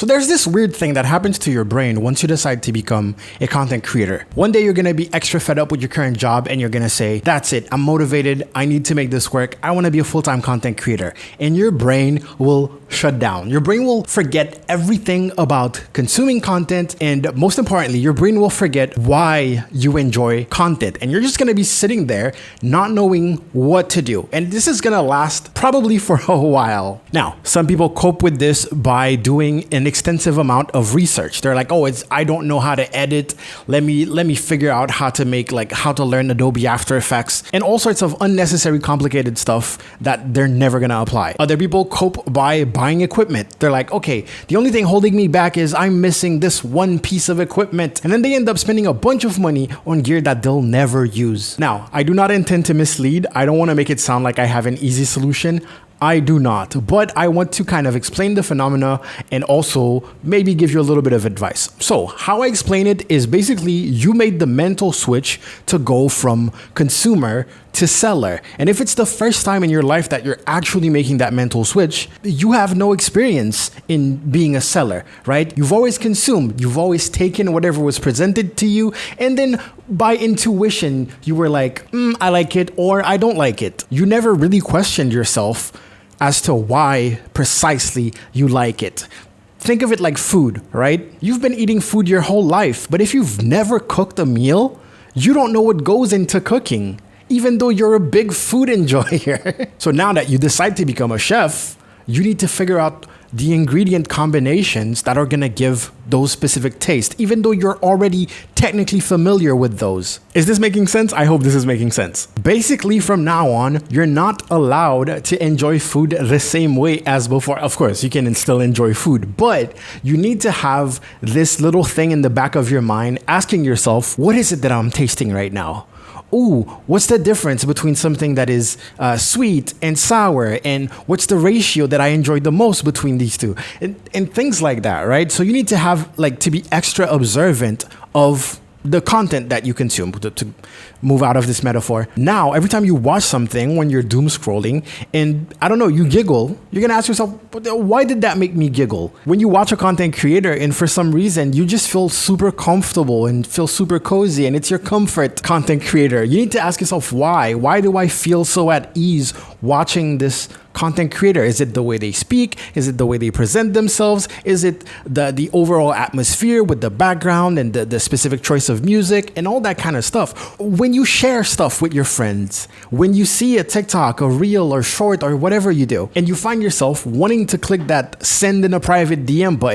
So there's this weird thing that happens to your brain once you decide to become a content creator. One day you're gonna be extra fed up with your current job and you're gonna say, that's it, I'm motivated, I need to make this work, I wanna be a full-time content creator. And your brain will shut down. Your brain will forget everything about consuming content, and most importantly, your brain will forget why you enjoy content. And you're just gonna be sitting there not knowing what to do. And this is gonna last probably for a while. Now, some people cope with this by doing an extensive amount of research. They're like, oh, I don't know how to edit. Let me figure out how to make, like, how to learn Adobe After Effects and all sorts of unnecessary complicated stuff that they're never gonna apply. Other people cope by buying equipment. They're like, okay, the only thing holding me back is I'm missing this one piece of equipment. And then they end up spending a bunch of money on gear that they'll never use. Now, I do not intend to mislead. I don't want to make it sound like I have an easy solution. I do not, but I want to kind of explain the phenomena and also maybe give you a little bit of advice. So how I explain it is basically you made the mental switch to go from consumer to seller. And if it's the first time in your life that you're actually making that mental switch, you have no experience in being a seller, right? You've always consumed, you've always taken whatever was presented to you, and then by intuition, you were like, I like it or I don't like it. You never really questioned yourself as to why precisely you like it. Think of it like food, right? You've been eating food your whole life, but if you've never cooked a meal, you don't know what goes into cooking, even though you're a big food enjoyer. So now that you decide to become a chef, you need to figure out the ingredient combinations that are gonna give those specific tastes, even though you're already technically familiar with those. Is this making sense? I hope this is making sense. Basically, from now on, you're not allowed to enjoy food the same way as before. Of course, you can still enjoy food, but you need to have this little thing in the back of your mind asking yourself, what is it that I'm tasting right now? Ooh, what's the difference between something that is sweet and sour, and what's the ratio that I enjoy the most between these two, and things like that, right? So you need to have, like, to be extra observant of the content that you consume, to move out of this metaphor. Now, every time you watch something when you're doom scrolling and I don't know, you giggle, you're gonna ask yourself, why did that make me giggle? When you watch a content creator and for some reason you just feel super comfortable and feel super cozy and it's your comfort content creator, you need to ask yourself why? Why do I feel so at ease watching this content creator? Is it the way they speak? Is it the way they present themselves? Is it the overall atmosphere with the background and the specific choice of music and all that kind of stuff? When you share stuff with your friends, when you see a TikTok, a reel or short or whatever you do, and you find yourself wanting to click that send in a private DM button,